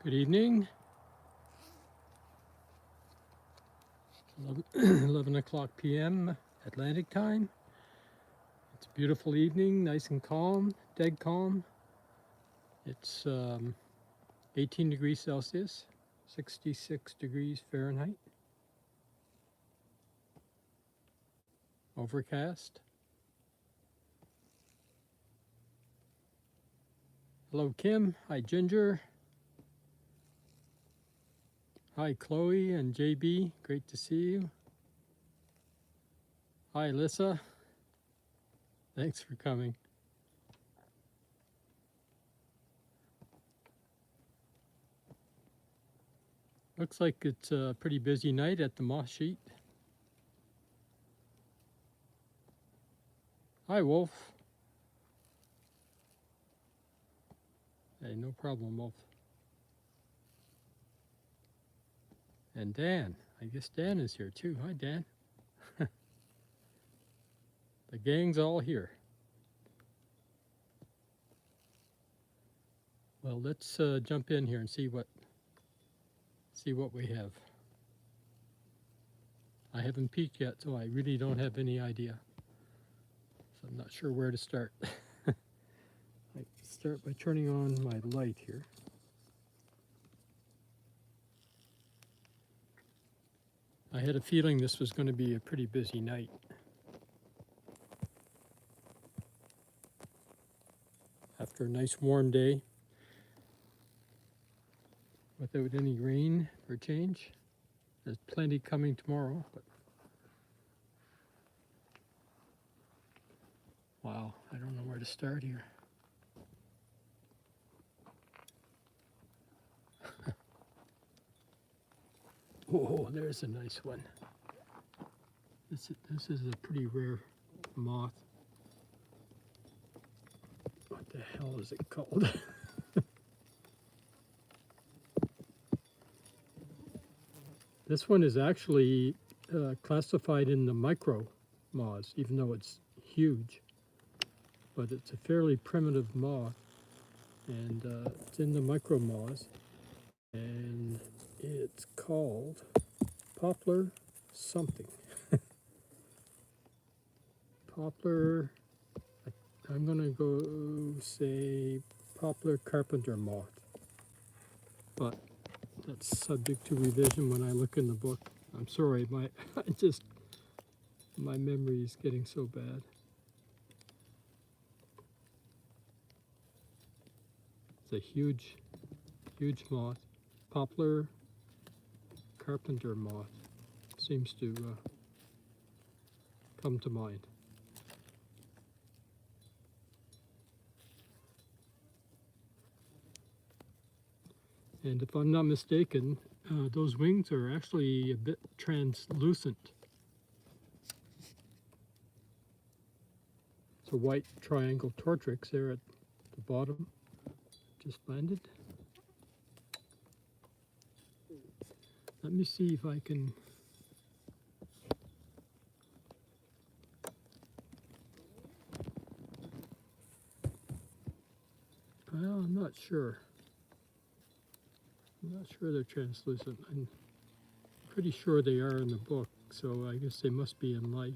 Good evening. 11 o'clock p.m. Atlantic time. It's a beautiful evening, nice and calm, dead calm. It's 18 degrees Celsius, 66 degrees Fahrenheit. Overcast. Hello, Kim. Hi, Ginger. Hi, Chloe and JB. Great to see you. Hi, Alyssa. Thanks for coming. Looks like it's a pretty busy night at the moth sheet. Hi, Wolf. Hey, no problem, Wolf. And Dan. I guess Dan is here too. Hi, Dan. The gang's all here. Well, let's jump in here and see what we have. I haven't peeked yet, so I really don't have any idea. So I'm not sure where to start. I start by turning on my light here. I had a feeling this was going to be a pretty busy night. After a nice warm day, without any rain for change. There's plenty coming tomorrow, but wow, I don't know where to start here. Oh, there's a nice one. This is a pretty rare moth. What the hell is it called? This one is actually classified in the micro moths, even though it's huge. But it's a fairly primitive moth, and it's in the micro moths, and it's called poplar something. Poplar, I'm gonna go say poplar carpenter moth, but that's subject to revision when I look in the book. I'm sorry, my memory is getting so bad. It's a huge moth. Poplar carpenter moth seems to come to mind. And if I'm not mistaken, those wings are actually a bit translucent. It's a white triangle tortrix there at the bottom, just landed. Let me see if I can well, I'm not sure. I'm not sure they're translucent. I'm pretty sure they are in the book, so I guess they must be in life.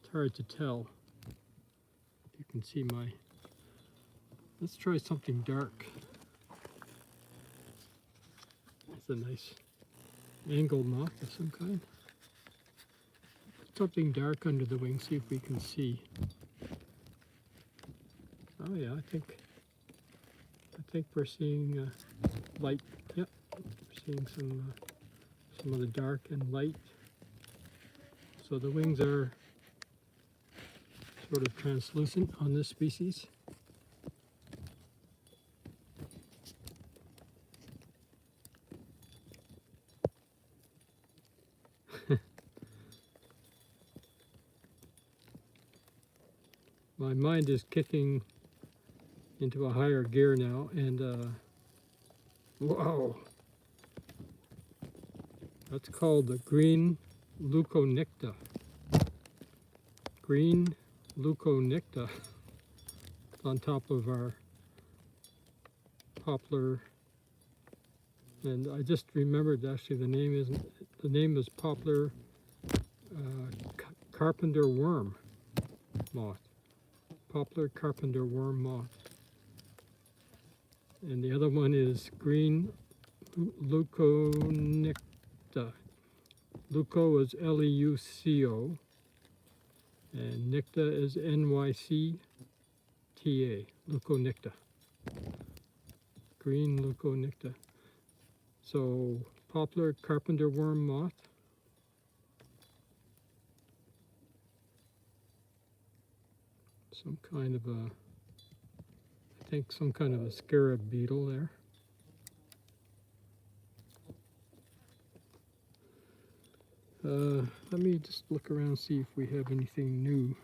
It's hard to tell. You can see my... Let's try something dark. It's a nice angled moth of some kind. Put something dark under the wing, see if we can see. Oh yeah, I think we're seeing light. Yep, we're seeing some of the dark and light. So the wings are sort of translucent on this species. My mind is kicking into a higher gear now, and wow, that's called the green leuconicta. Green leuconicta. It's on top of our poplar And I just remembered actually the name is poplar carpenter worm moth. Poplar carpenter worm moth. And the other one is green leuconicta. Leuco is Leuco, and nicta is Nycta. Leuconicta. Green leuconicta. So poplar carpenter worm moth. Some kind of a, I think some kind of a scarab beetle there. Let me just look around and see if we have anything new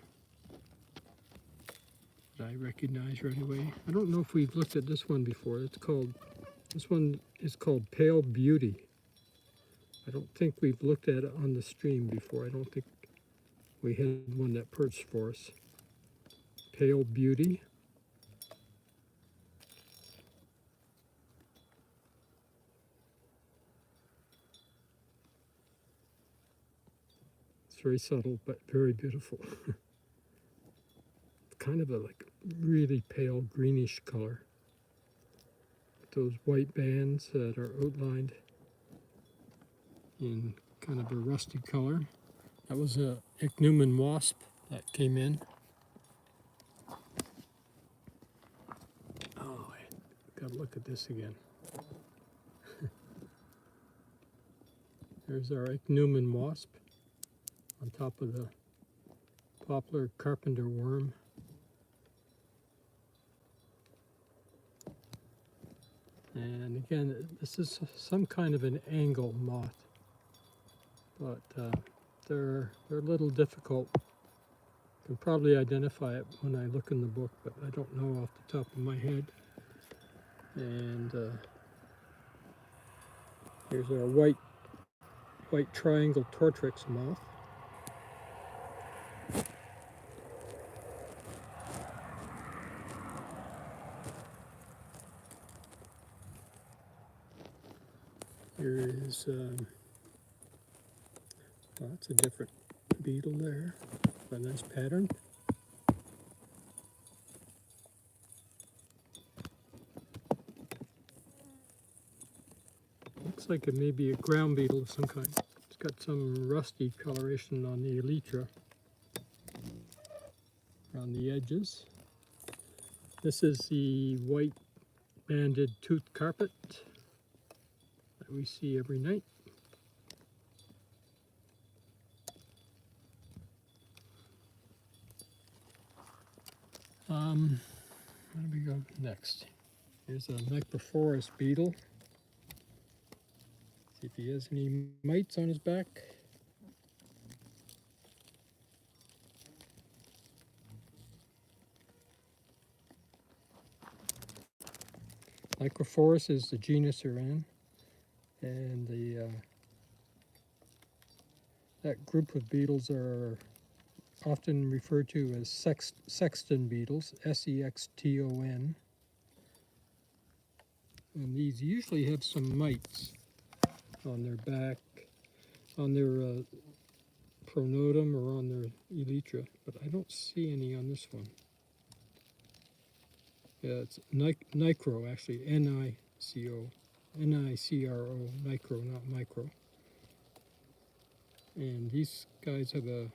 that I recognize right away. I don't know if we've looked at this one before. This one is called Pale Beauty. I don't think we've looked at it on the stream before. I don't think we had one that perched for us. Pale Beauty. It's very subtle, but very beautiful. Kind of a like really pale greenish color. With those white bands that are outlined in kind of a rusty color. That was a ichneumon wasp that came in. Oh, I gotta look at this again. There's our ichneumon wasp on top of the poplar carpenter worm. And again, this is some kind of an angle moth, but they're a little difficult. You can probably identify it when I look in the book, but I don't know off the top of my head. And here's our white triangle tortrix moth. Here is, well, that's a different beetle there, a nice pattern. Looks like it may be a ground beetle of some kind. It's got some rusty coloration on the elytra, around the edges. This is the white banded tooth carpet that we see every night. Where do we go next? Here's a microforest beetle. See if he has any mites on his back. Microforest is the genus they're in, and that group of beetles are often referred to as sexton beetles, Sexton. And these usually have some mites on their back, on their pronotum or on their elytra, but I don't see any on this one. Yeah, it's nicro actually, N-I-C-O, N-I-C-R-O, nicro, not micro. And these guys have a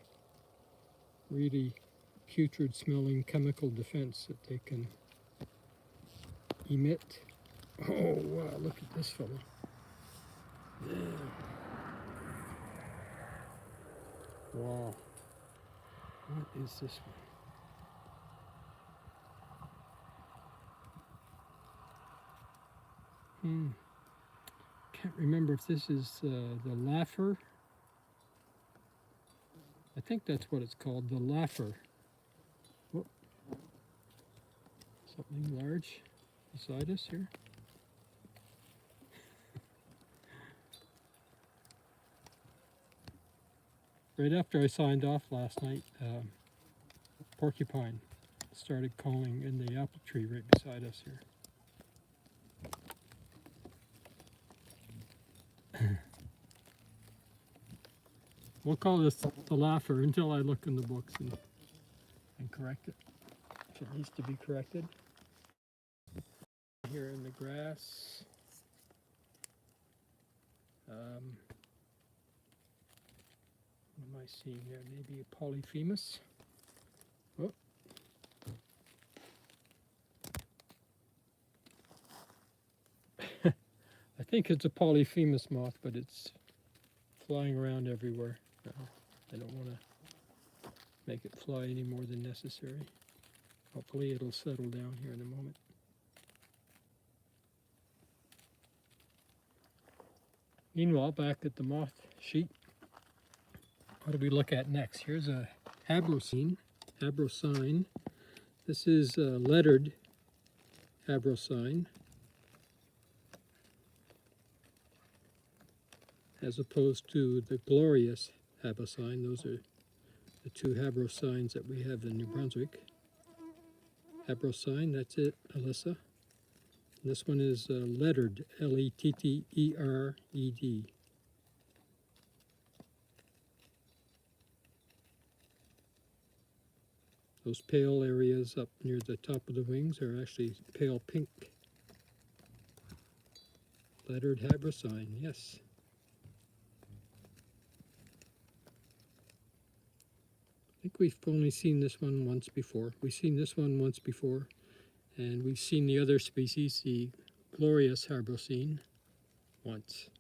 really putrid smelling chemical defense that they can emit. Oh wow, look at this fellow. Yeah. Wow. What is this one? Can't remember if this is the laugher. I think that's what it's called, the laugher. Whoop. Something large beside us here. Right after I signed off last night, porcupine started calling in the apple tree right beside us here. We'll call this the laugher until I look in the books and correct it, if it needs to be corrected. Here in the grass. What am I seeing there? Maybe a polyphemus. Oh. I think it's a polyphemus moth, but it's flying around everywhere. I don't want to make it fly any more than necessary. Hopefully it'll settle down here in a moment. Meanwhile, back at the moth sheet, what do we look at next? Here's a habrocine. This is a lettered habrocine, as opposed to the glorious habrocine. Those are the two habrocines that we have in New Brunswick. Habrocine, that's it, Alyssa. This one is lettered, L-E-T-T-E-R-E-D. Those pale areas up near the top of the wings are actually pale pink. Lettered habrocine, yes. I think we've only seen this one once before. We've seen this one once before. And we've seen the other species, the glorious habrocine, once.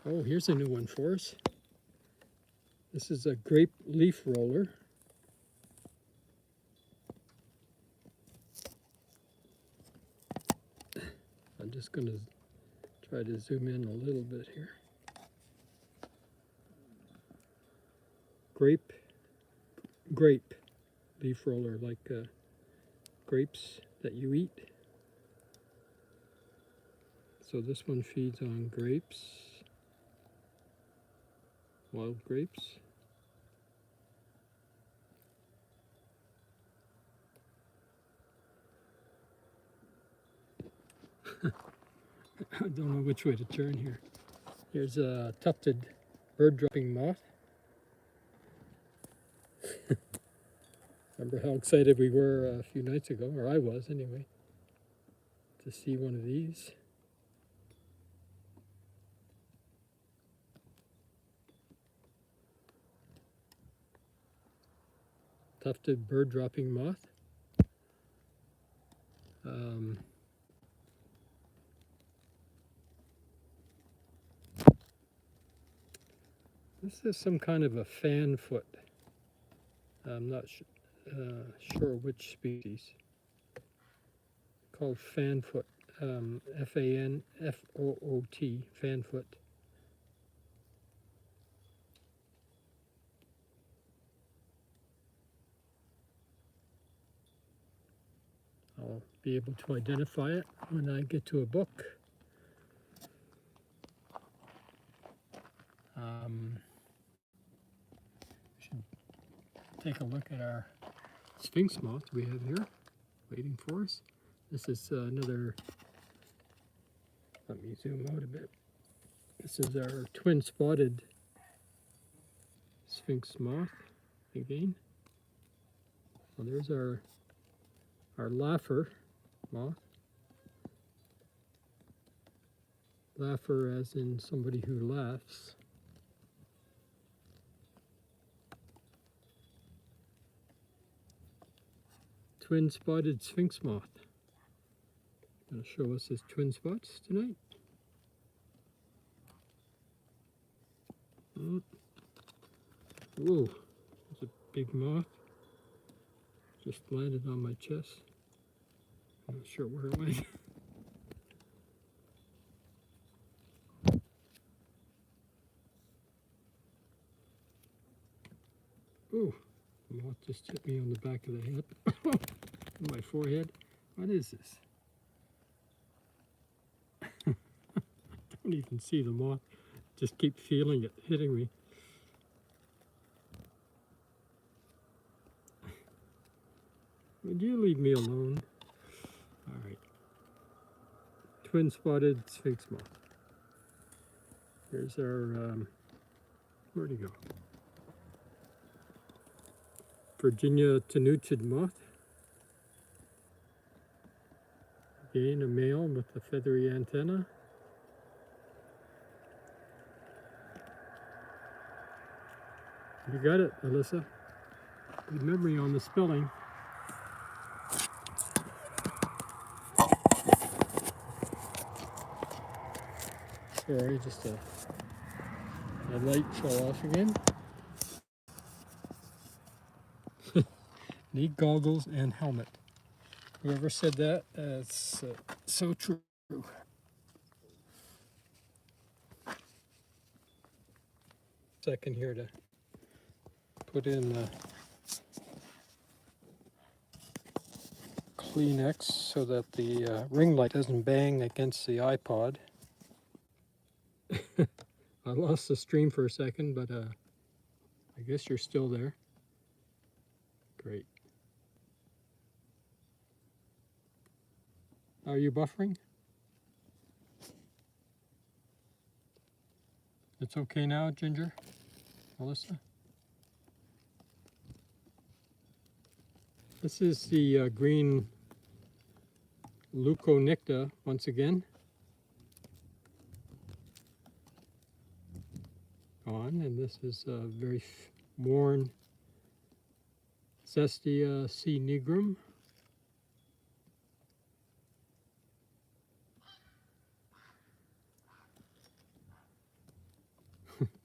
Oh, here's a new one for us. This is a grape leaf roller. I'm just going to try to zoom in a little bit here. Grape leaf roller, like grapes that you eat. So this one feeds on grapes, wild grapes. I don't know which way to turn here. Here's a tufted bird-dropping moth. Remember how excited we were a few nights ago, or I was anyway, to see one of these. Tufted bird-dropping moth. This is some kind of a fan foot. I'm not sure which species. Called fanfoot, F-A-N-F-O-O-T, fanfoot. I'll be able to identify it when I get to a book. Should take a look at our sphinx moth we have here, waiting for us. This is another, let me zoom out a bit. This is our twin spotted sphinx moth again. Well, there's our laugher moth. Laugher as in somebody who laughs. Twin spotted sphinx moth. Going to show us his twin spots tonight. Whoa, that's a big moth. Just landed on my chest. I'm not sure where it went. Ooh, the moth just hit me on the back of the head. On my forehead. What is this? I don't even see the moth. Just keep feeling it hitting me. Would you leave me alone? All right. Twin spotted sphinx moth. Here's our, where'd he go? Virginia tenuted moth. Again, a male with a feathery antenna. You got it, Alyssa. Good memory on the spelling. Sorry, just a light fell off again. Need goggles and helmet. Whoever said that, it's so true. Second here to put in Kleenex so that the ring light doesn't bang against the iPod. I lost the stream for a second, but I guess you're still there. Great. Are you buffering? It's okay now, Ginger? Melissa? This is the green leuconicta once again. On, and this is a very worn Cestia C. nigrum.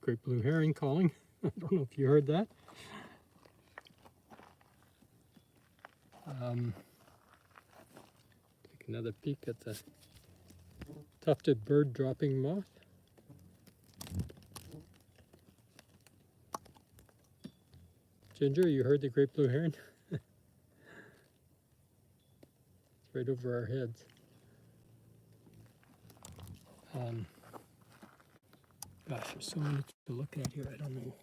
Great blue heron calling. I don't know if you heard that. Take another peek at the tufted bird dropping moth. Ginger, you heard the great blue heron? It's right over our heads. Gosh, there's so many to look at here, I don't know.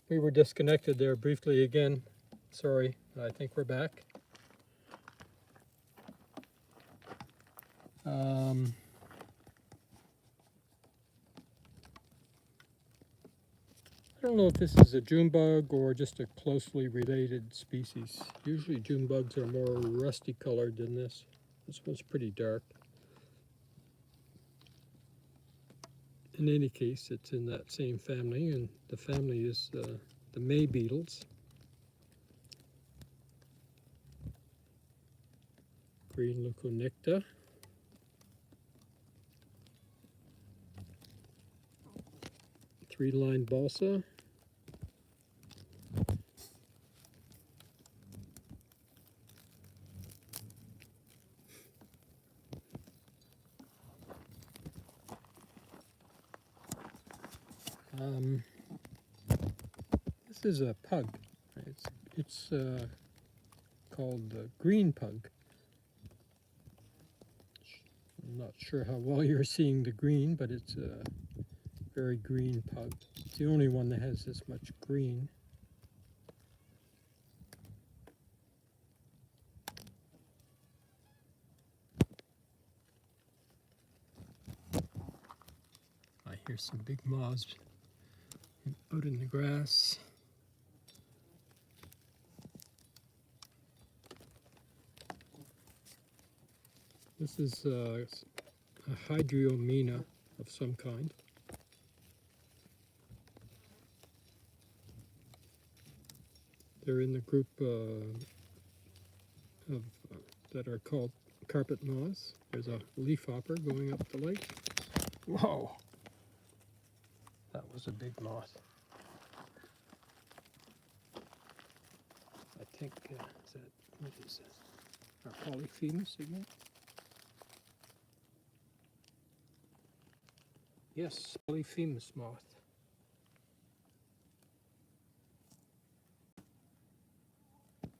We were disconnected there briefly again. Sorry, I think we're back. I don't know if this is a June bug or just a closely related species. Usually June bugs are more rusty colored than this. This one's pretty dark. In any case, it's in that same family, and the family is the May beetles. Green leuconicta. Three-line balsa. This is a pug. It's called green pug. I'm not sure how well you're seeing the green, but it's a very green pug. It's the only one that has this much green. I hear some big moths out in the grass. This is a hydriomena of some kind. They're in the group that are called carpet moths. There's a leafhopper going up the lake. Whoa! That was a big moth. I think, what is that? Our polyphemus again? Yes, polyphemus moth.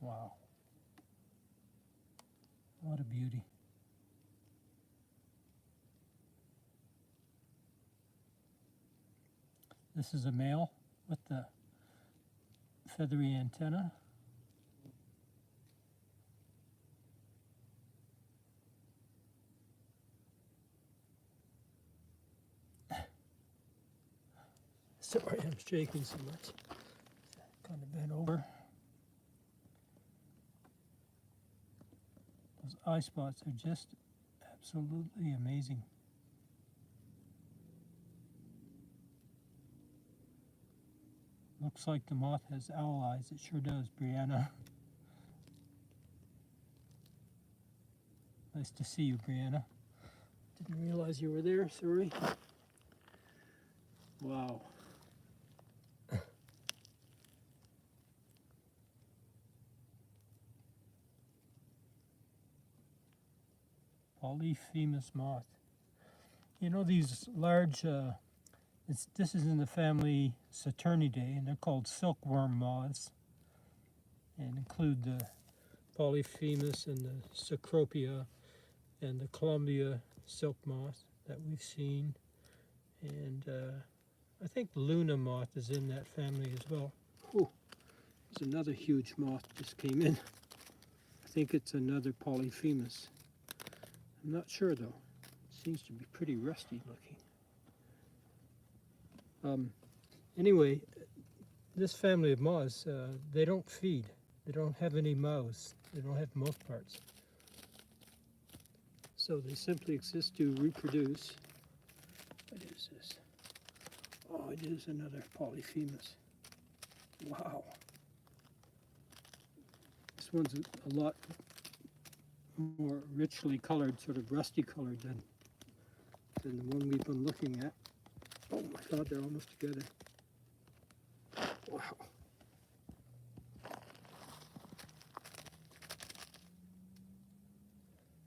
Wow. What a beauty. This is a male with the feathery antenna. Sorry, I'm shaking so much. Kind of bent over. Those eye spots are just absolutely amazing. Looks like the moth has owl eyes. It sure does, Brianna. Nice to see you, Brianna. Didn't realize you were there, sorry. Wow. Polyphemus moth. You know these large, this is in the family Saturnidae, and they're called silkworm moths, and include the Polyphemus and the Cecropia and the Columbia silk moth that we've seen, and I think Luna moth is in that family as well. Oh, there's another huge moth just came in. I think it's another Polyphemus. I'm not sure though. It seems to be pretty rusty looking. Anyway, this family of moths, they don't feed. They don't have any mouths. They don't have mouth parts. So they simply exist to reproduce. What is this? Oh, it is another Polyphemus. Wow. This one's a lot more richly colored, sort of rusty colored than the one we've been looking at. Oh my God, they're almost together. Wow.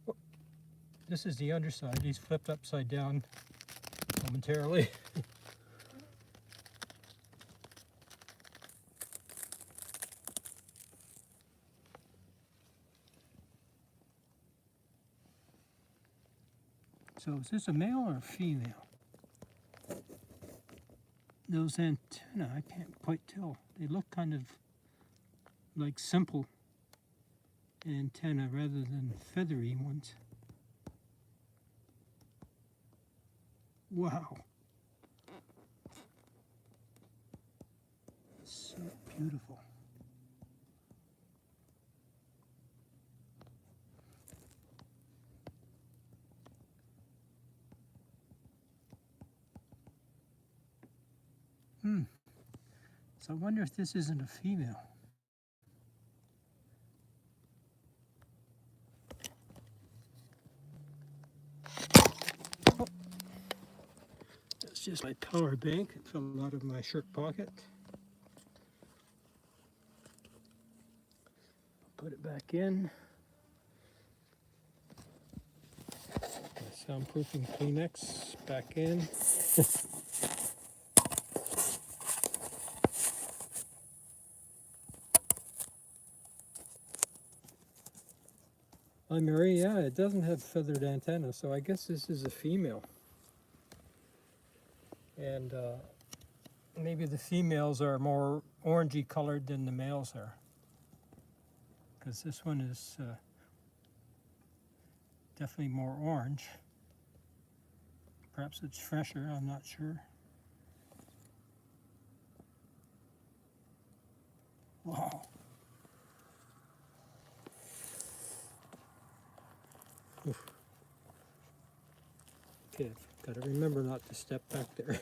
Oh, this is the underside. He's flipped upside down momentarily. So is this a male or a female? Those antennae, I can't quite tell. They look kind of like simple antennae rather than feathery ones. Wow. So beautiful. So I wonder if this isn't a female. Oh. That's just my power bank. It fell out of my shirt pocket. Put it back in. My soundproofing Kleenex back in. Hi Mary, yeah, it doesn't have feathered antenna, so I guess this is a female. And maybe the females are more orangey colored than the males are. Because this one is definitely more orange. Perhaps it's fresher, I'm not sure. Wow. Oof. Okay, got to remember not to step back there.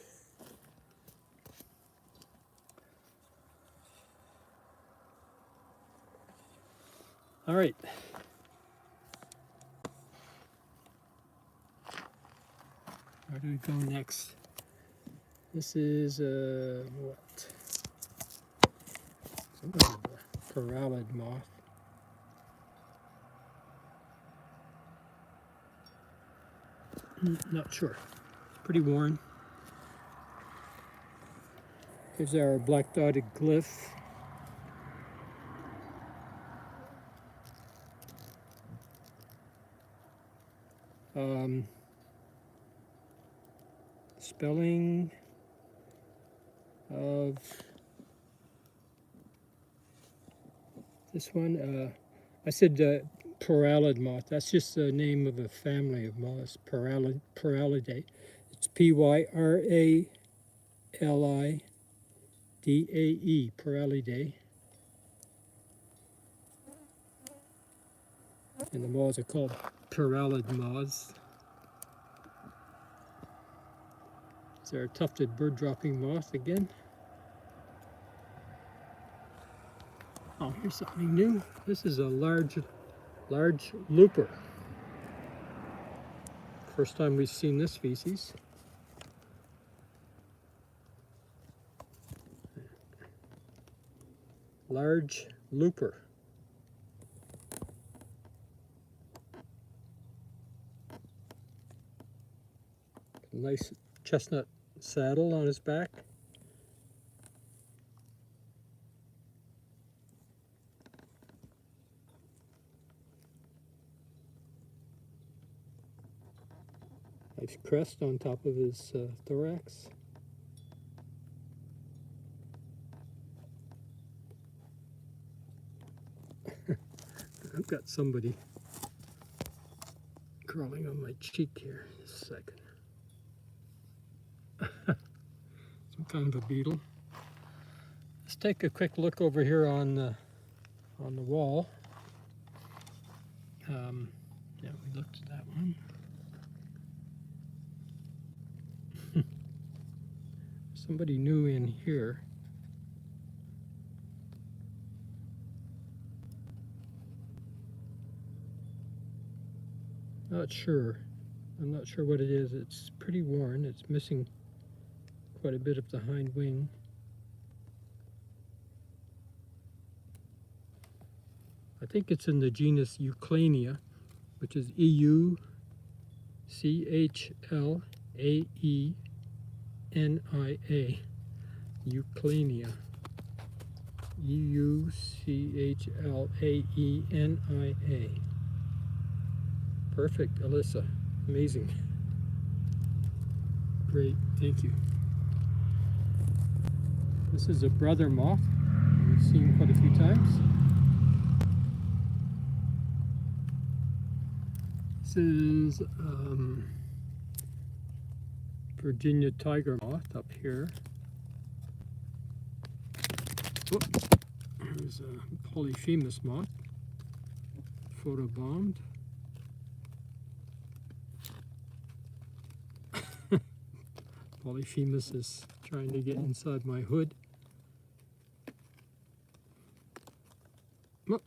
All right. Where do we go next? This is what? Some kind of a corallid moth. Not sure. Pretty worn. Here's our black dotted glyph. Spelling of this one. I said Pyralid moth. That's just the name of a family of moths, Pyralidae. It's Pyralidae, Pyralidae. And the moths are called Pyralid moths. It's our tufted bird-dropping moth again. Oh, here's something new. This is a large looper. First time we've seen this species. Large looper. Nice chestnut saddle on his back. Nice crest on top of his thorax. I've got somebody crawling on my cheek here. Just a second. Some kind of a beetle. Let's take a quick look over here on the wall. Yeah, we looked at that one. Somebody new in here. Not sure. I'm not sure what it is. It's pretty worn. It's missing quite a bit of the hind wing. I think it's in the genus Euclania, which is E-U-C-H-L-A-E-N-I-A. Euclania. E-U-C-H-L-A-E-N-I-A. Perfect, Alyssa. Amazing. Great, thank you. This is a brother moth. We've seen quite a few times. This is Virginia tiger moth up here. Whoop. There's a polyphemus moth, photobombed. Polyphemus is trying to get inside my hood. Whoop.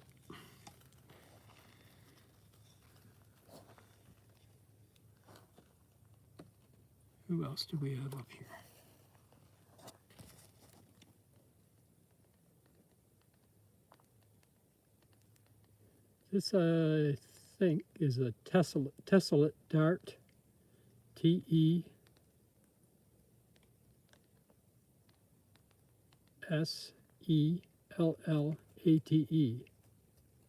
Who else do we have up here? This, I think, is a tessellate dart. T-E-S-E-L-L-A-T-E.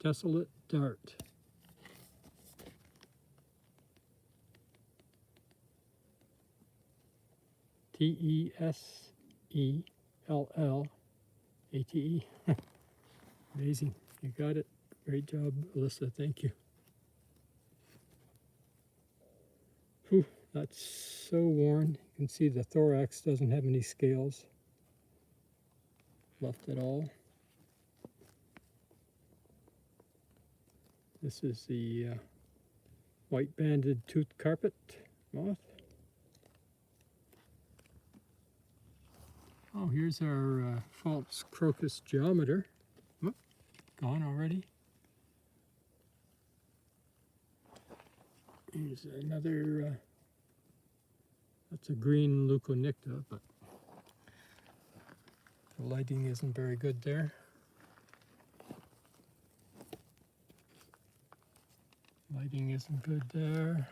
Tessellate dart. T-E-S-E-L-L-A-T-E. Amazing. You got it. Great job, Alyssa. Thank you. Whew, that's so worn. You can see the thorax doesn't have any scales left at all. This is the white-banded tooth carpet moth. Oh, here's our false crocus geometer. Whoop, gone already. Here's another, that's a green leuconicta, but the lighting isn't very good there. Lighting isn't good there.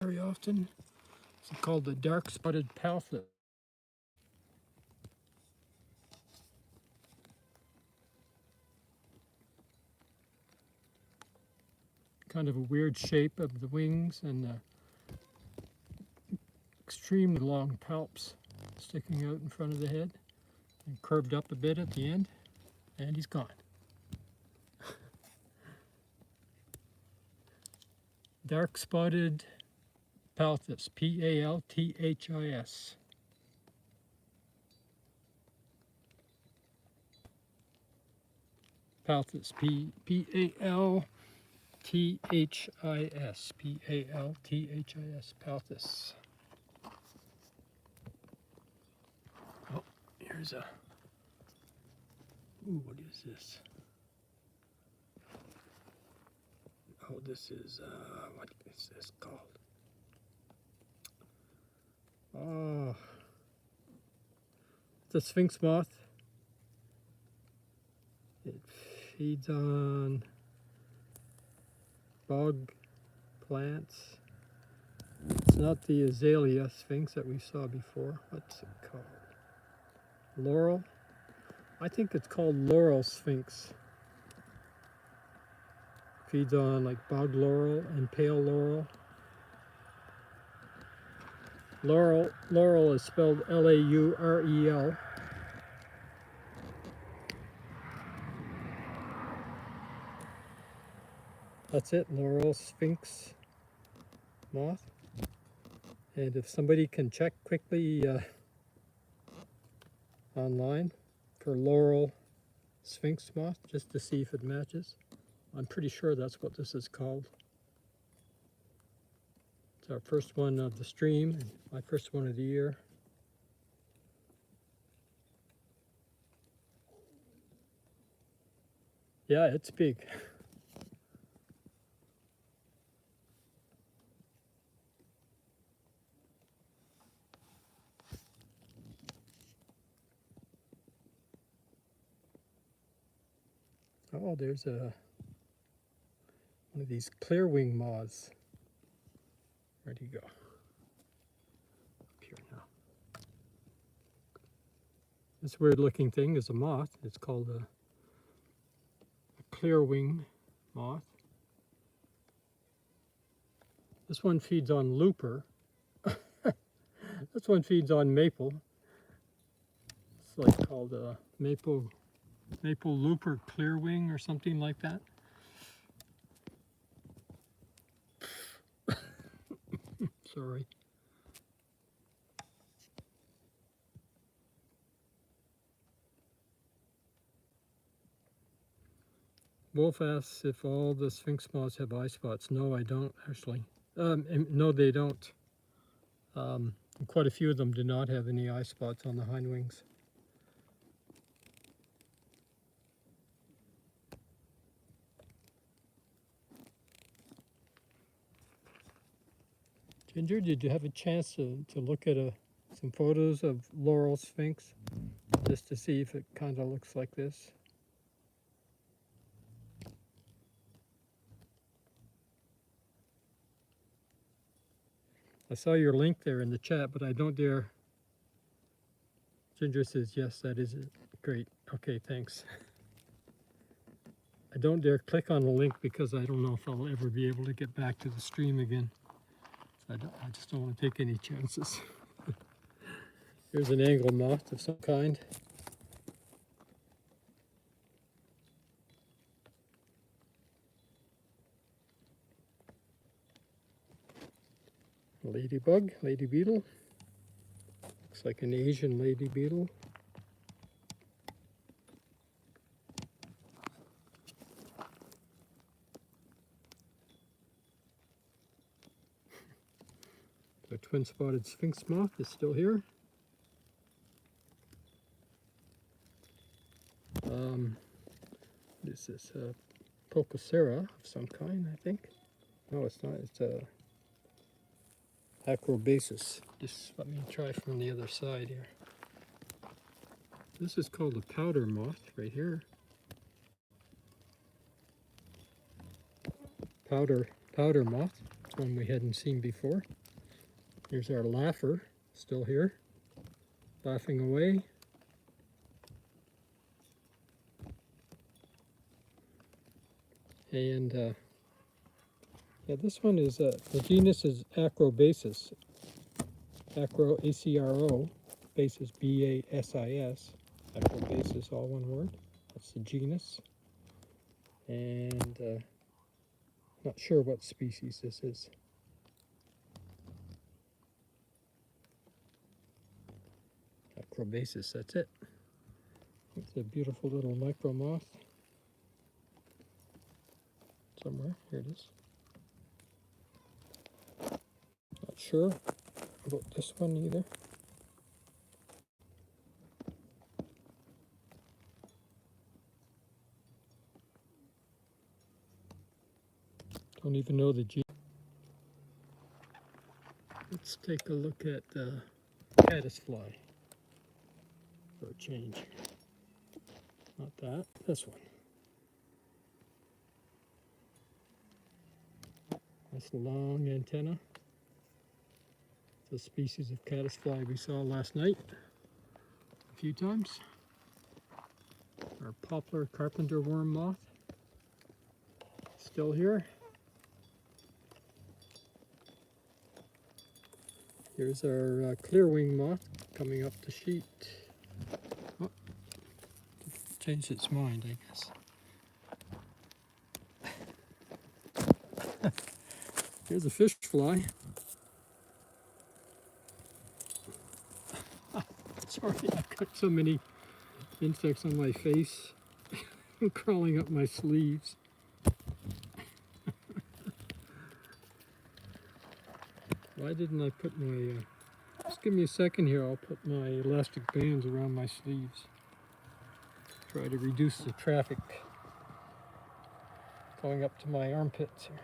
Very often. It's called the dark spotted palflet. kind of a weird shape of the wings and extremely long palps sticking out in front of the head and curved up a bit at the end, and he's gone. Dark spotted Palthis, P-A-L-T-H-I-S. Palthis, P-A-L-T-H-I-S, P-A-L-T-H-I-S, Palthis. Oh, here's a, ooh, what is this? Oh, this is, what is this called? Oh, it's a sphinx moth. It feeds on bog plants. It's not the azalea sphinx that we saw before. What's it called? Laurel? I think it's called laurel sphinx. Feeds on like bog laurel and pale laurel. Laurel is spelled L-A-U-R-E-L. That's it, laurel sphinx moth. And if somebody can check quickly online for laurel sphinx moth, just to see if it matches. I'm pretty sure that's what this is called. It's our first one of the stream, my first one of the year. Yeah, it's big. Oh, there's one of these clear wing moths. Where'd he go? Up here now. This weird looking thing is a moth. It's called a clear wing moth. This one feeds on looper. This one feeds on maple. It's like called a maple looper clear wing or something like that. Sorry. Wolf asks if all the sphinx moths have eye spots. No, I don't actually. No, they don't. Quite a few of them do not have any eye spots on the hind wings. Ginger, did you have a chance to look at some photos of laurel sphinx just to see if it kind of looks like this? I saw your link there in the chat, but I don't dare. Ginger says, yes, that is it. Great. Okay, thanks. I don't dare click on the link because I don't know if I'll ever be able to get back to the stream again. So I just don't want to take any chances. Here's an angle moth of some kind. Ladybug, lady beetle. Looks like an Asian lady beetle. The twin-spotted sphinx moth is still here. What is this? Pococera of some kind, I think. No, it's not. It's a acrobasis. Just let me try from the other side here. This is called a powder moth right here. Powder moth. It's one we hadn't seen before. Here's our laugher, still here, laughing away. And Yeah, this one is, the genus is Acrobasis. Acro, A-C-R-O, basis, B-A-S-I-S. Acrobasis, all one word. That's the genus. And not sure what species this is. Acrobasis, that's it. It's a beautiful little micro moth. Somewhere, here it is. Not sure about this one either. Don't even know the genus. Let's take a look at caddisfly for a change. Not that, this one. That's a long antenna. It's a species of caddisfly we saw last night a few times. Our poplar carpenter worm moth. Still here. Here's our clear-wing moth coming up the sheet. Oh, changed its mind, I guess. Here's a fish fly. Sorry, I've got so many insects on my face crawling up my sleeves. Why didn't I put my, just give me a second here, I'll put my elastic bands around my sleeves. Try to reduce the traffic going up to my armpits here.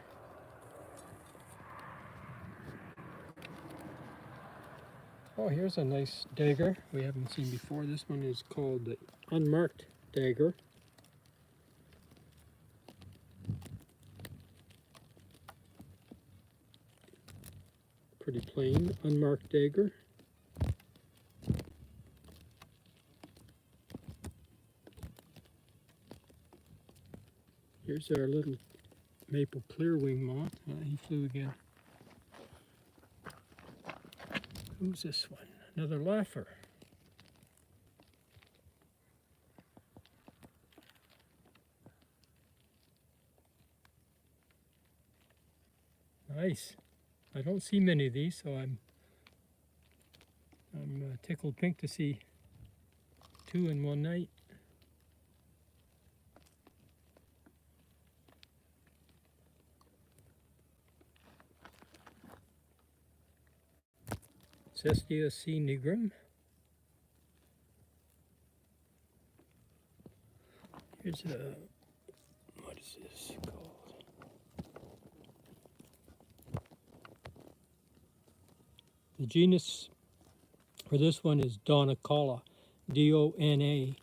Oh, here's a nice dagger we haven't seen before. This one is called the unmarked dagger. Pretty plain, unmarked dagger. Here's our little maple clearwing moth. He flew again. Who's this one? Another laugher. Nice. I don't see many of these, so I'm tickled pink to see two in one night. Cestia C. nigrum. Here's a, what is this called? The genus for this one is Donacaula, D-O-N-A-C-A-U-L-A,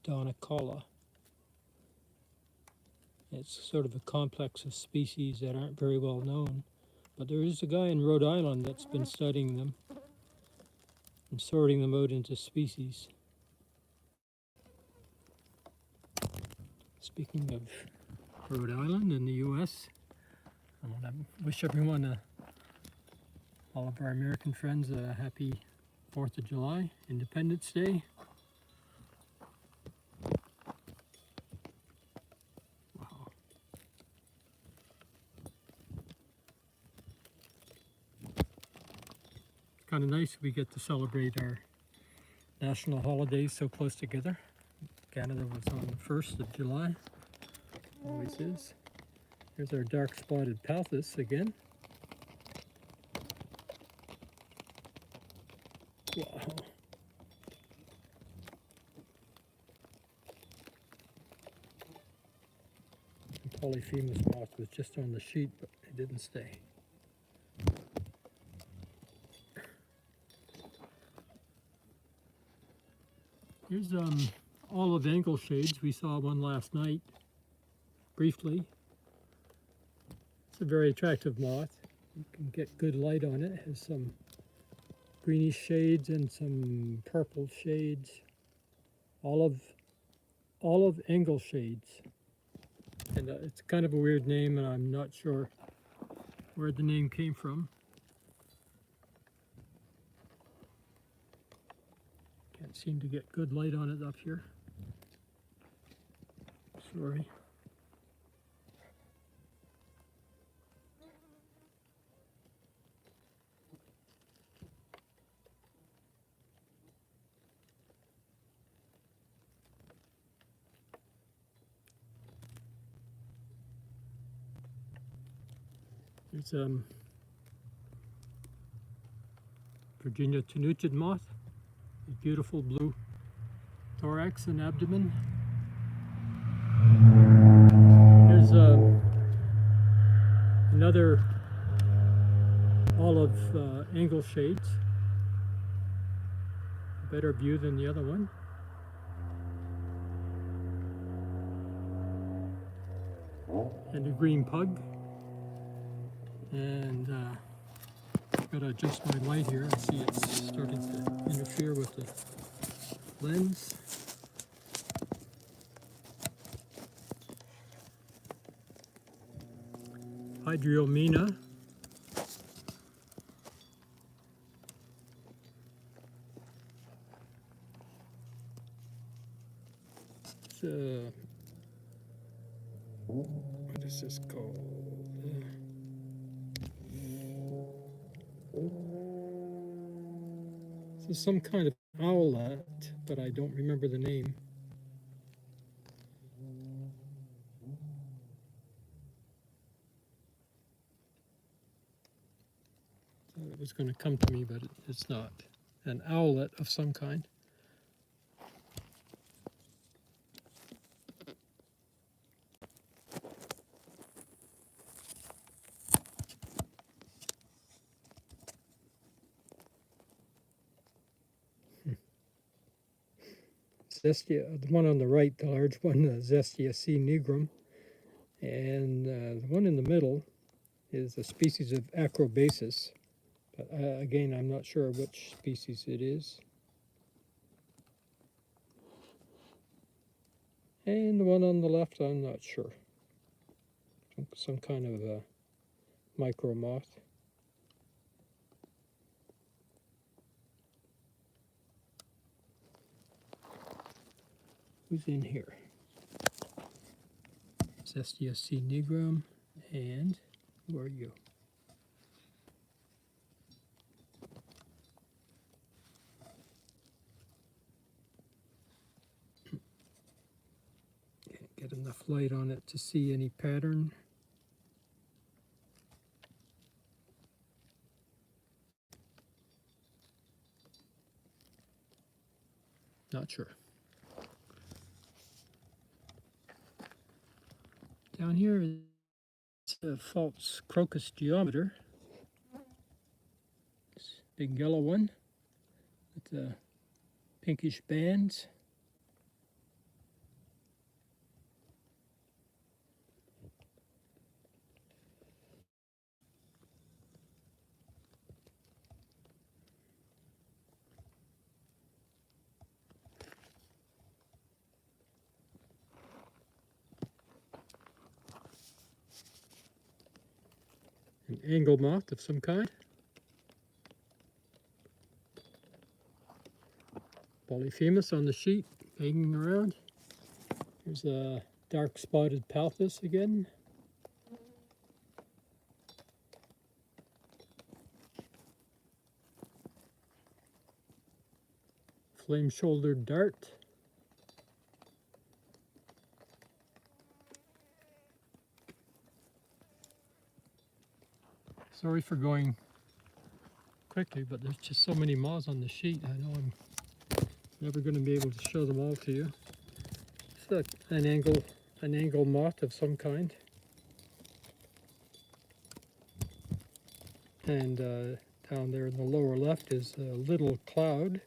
Donacaula. It's sort of a complex of species that aren't very well known. But there is a guy in Rhode Island that's been studying them and sorting them out into species. Speaking of Rhode Island in the U.S., I want to wish everyone, all of our American friends, a happy 4th of July, Independence Day. Kind of nice we get to celebrate our national holidays so close together. Canada was on the 1st of July, always is. Here's our dark spotted palthus again. Wow. The polyphemus moth was just on the sheet, but it didn't stay. Here's olive angle shades. We saw one last night, briefly. It's a very attractive moth. You can get good light on it. It has some greenish shades and some purple shades. Olive angle shades. And it's kind of a weird name, and I'm not sure where the name came from. Can't seem to get good light on it up here. Sorry. There's Virginia tenuted moth, a beautiful blue thorax and abdomen. Here's another olive angle shades, better view than the other one. And a green pug. And I've got to adjust my light here and see it's starting to interfere with the lens. Hydriomena. What is this called? This is some kind of owlet, but I don't remember the name. Thought it was going to come to me, but it's not. An owlet of some kind. Zestia, the one on the right, the large one, Zestia C. nigrum, and the one in the middle is a species of Acrobasis. But again, I'm not sure which species it is. And the one on the left, I'm not sure. Some kind of a micro moth. Who's in here? Zestia C. nigrum, and who are you? Can't get enough light on it to see any pattern. Not sure. Down here is a false crocus geometer. This big yellow one with the pinkish bands. An angle moth of some kind. Polyphemus on the sheet, hanging around. Here's a dark spotted palthus again. Flame-shouldered dart. Sorry for going quickly, but there's just so many moths on the sheet. I know I'm never going to be able to show them all to you. It's an angle moth of some kind. And down there in the lower left is a little cloud.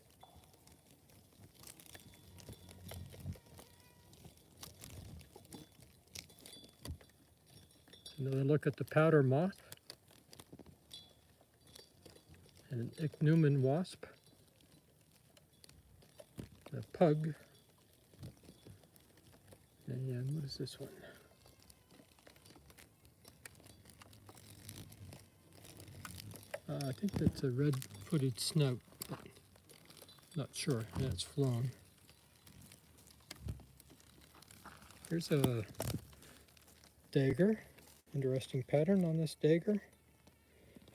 Another look at the powder moth. And an ichneumon wasp. A pug. And what is this one? I think that's a red-footed snout, but not sure. Yeah, it's flown. Here's a dagger. Interesting pattern on this dagger.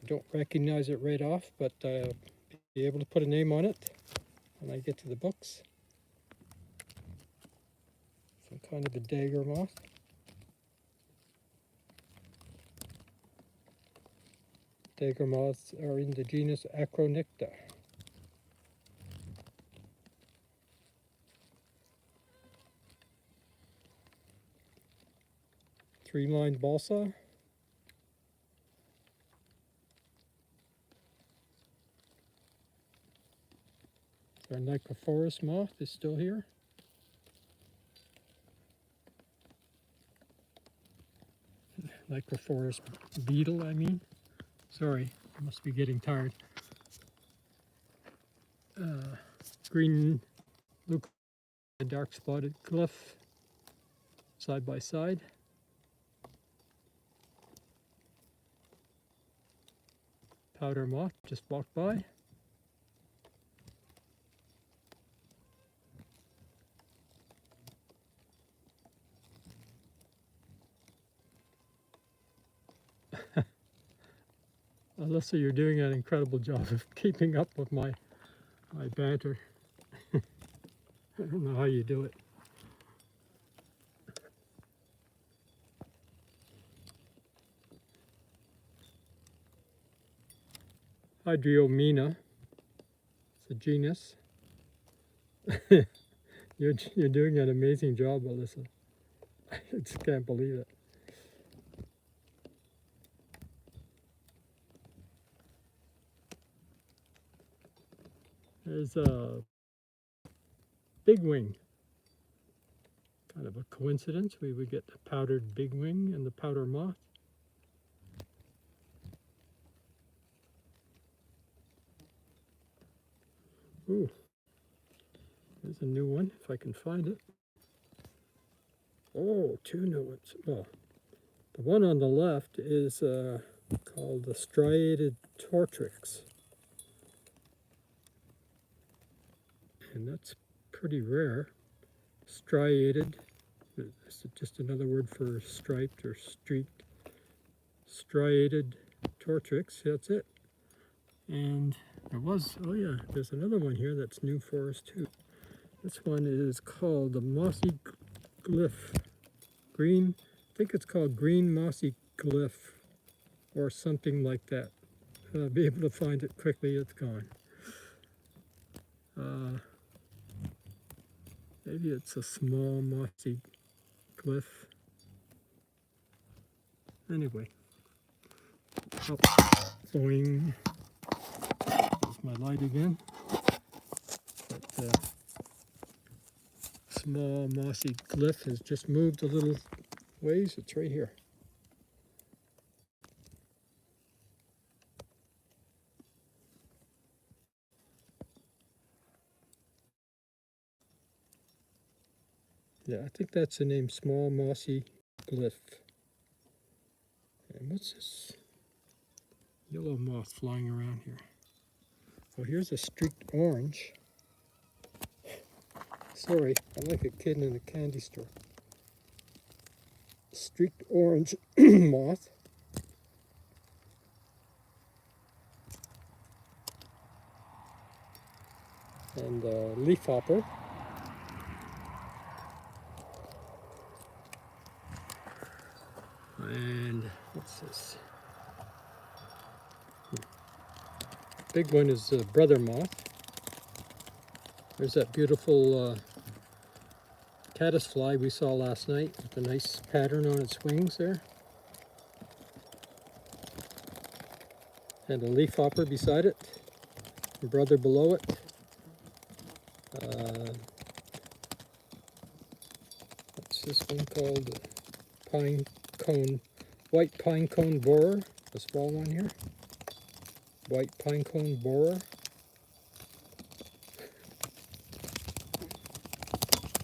I don't recognize it right off, but I'll be able to put a name on it when I get to the books. Some kind of a dagger moth. Dagger moths are in the genus Acronicta. Three-lined balsa. Our Nicophorus moth is still here. Nicophorus beetle, I mean. Sorry, I must be getting tired. Green lucre and dark spotted glyph side by side. Powder moth just walked by. Alyssa, you're doing an incredible job of keeping up with my banter. I don't know how you do it. Hydriomena, it's a genus. You're doing an amazing job, Alyssa. I just can't believe it. There's a bigwing. Kind of a coincidence. We would get the powdered bigwing and the powder moth. Ooh, there's a new one, if I can find it. Oh, two new ones. Well, the one on the left is called the striated tortrix. And that's pretty rare. Striated, it's just another word for striped or streaked. Striated tortrix, that's it. And there was, oh yeah, there's another one here that's new for us too. This one is called the mossy glyph. Green, I think it's called green mossy glyph or something like that. I'll be able to find it quickly, it's gone. Maybe it's a small mossy glyph. Anyway, oh, boing. There's my light again. But, small mossy glyph has just moved a little ways. It's right here. Yeah, I think that's the name, small mossy glyph. And what's this yellow moth flying around here? Well, here's a streaked orange. Sorry, I'm like a kid in a candy store. Streaked orange moth. And leafhopper. And what's this? Big one is brother moth. There's that beautiful caddisfly we saw last night with a nice pattern on its wings there. And a leafhopper beside it. And brother below it. What's this one called? Pine cone, white pine cone borer. The small one here. White pine cone borer.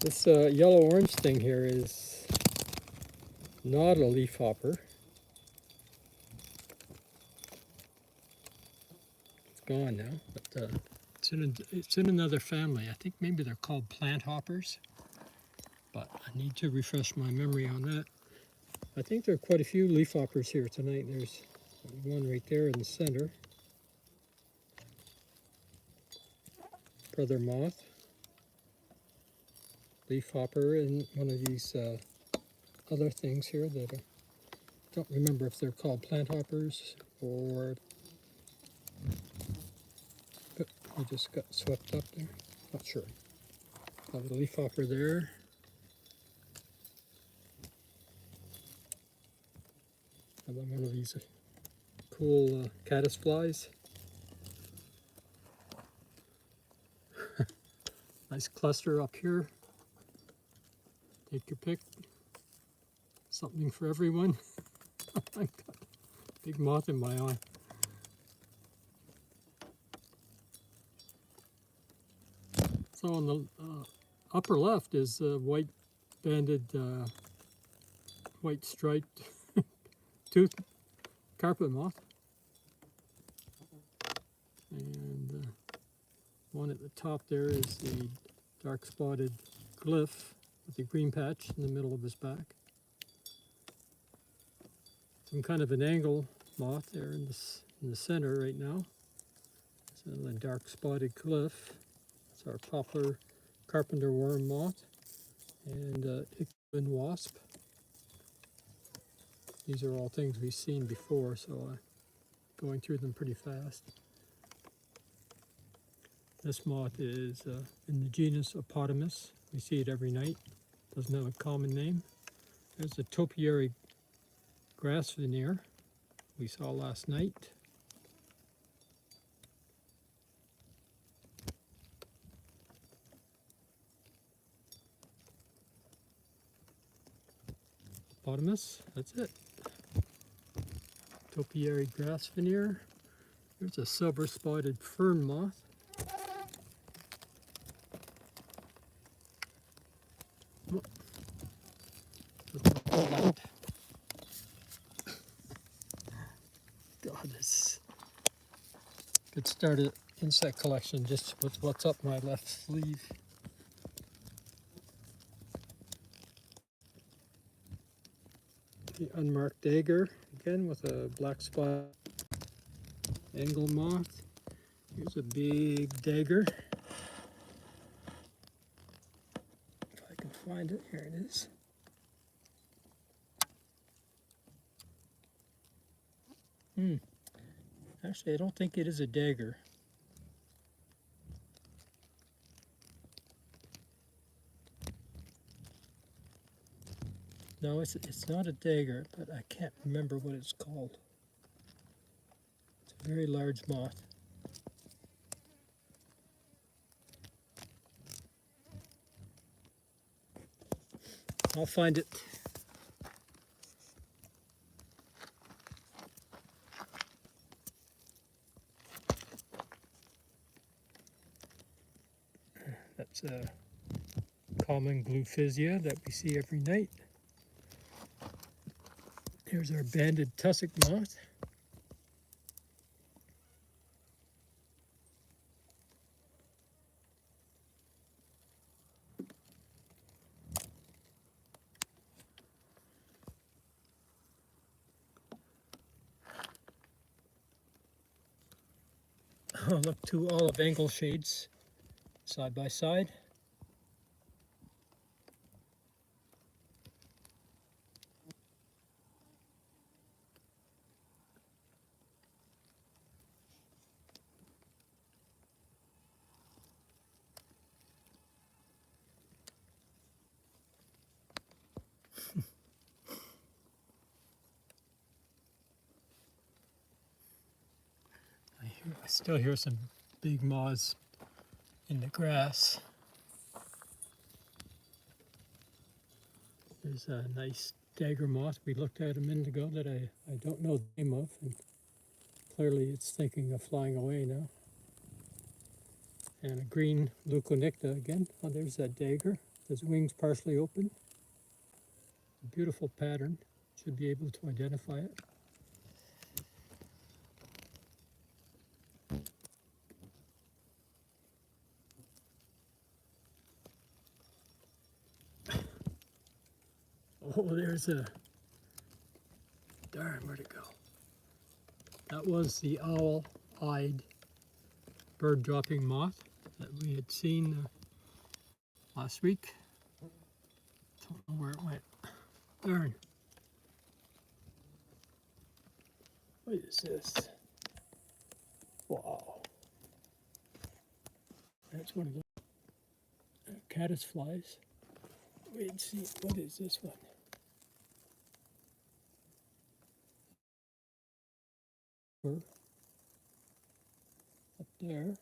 This yellow-orange thing here is not a leafhopper. gone now, but it's in another family. I think maybe they're called plant hoppers, but I need to refresh my memory on that. I think there are quite a few leaf hoppers here tonight. There's one right there in the center. Brother moth, leaf hopper, and one of these other things here that I don't remember if they're called plant hoppers or I just got swept up there. Not sure. Got a leaf hopper there. And then one of these cool caddisflies. Nice cluster up here. Take your pick. Something for everyone. Oh my God. Big moth in my eye. So on the upper left is a white banded, white striped tooth carpet moth. And one at the top there is the dark spotted glyph with the green patch in the middle of his back. Some kind of an angle moth there in the center right now. So the dark spotted glyph. It's our poplar carpenter worm moth and Ichthyophilus wasp. These are all things we've seen before, so I'm going through them pretty fast. This moth is in the genus Opotamus. We see it every night. Doesn't have a common name. There's the topiary grass veneer we saw last night. Opotamus, that's it. Topiary grass veneer. Here's a silver spotted fern moth. God, this could start an insect collection just with what's up my left sleeve. The unmarked dagger, again with a black spot angle moth. Here's a big dagger. If I can find it, here it is. Actually, I don't think it is a dagger. No, it's not a dagger, but I can't remember what it's called. It's a very large moth. I'll find it. That's a common gluphisia that we see every night. Here's our banded tussock moth. Oh, look, two olive angle shades side by side. I still hear some big moths in the grass. There's a nice dagger moth we looked at a minute ago that I don't know the name of, and clearly it's thinking of flying away now. And a green leuconicta again. Oh, there's that dagger. His wings partially open. A beautiful pattern. Should be able to identify it. Oh, there's a, darn, where'd it go? That was the owl-eyed bird-dropping moth that we had seen last week. Don't know where it went. Darn. What is this? Wow. That's one of the caddisflies. Wait and see, what is this one? Up there.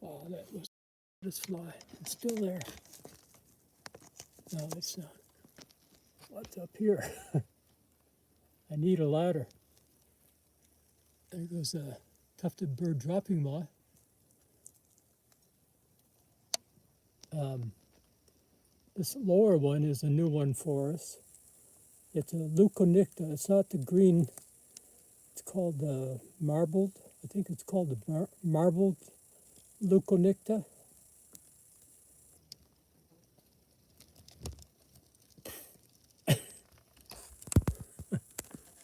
Oh, that was this fly. It's still there. No, it's not. What's up here? I need a ladder. There goes a tufted bird dropping moth. This lower one is a new one for us. It's a leuconicta. It's not the green. It's called the marbled. I think it's called the marbled leuconicta.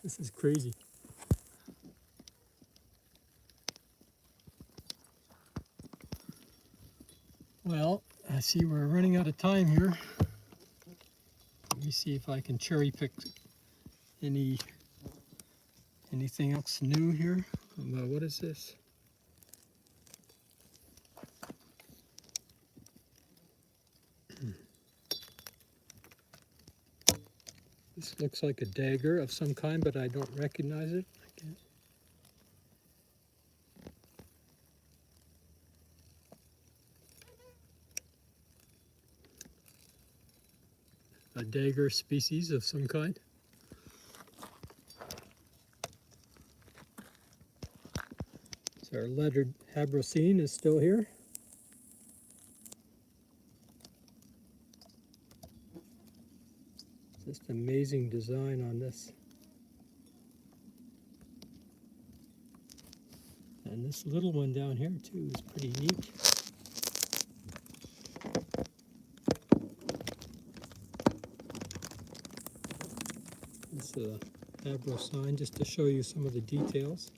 This is crazy. Well, I see we're running out of time here. Let me see if I can cherry pick anything else new here. What is this? This looks like a dagger of some kind, but I don't recognize it. A dagger species of some kind. So our lettered habrocine is still here. Just amazing design on this. And this little one down here too is pretty neat. This habrocine, just to show you some of the details.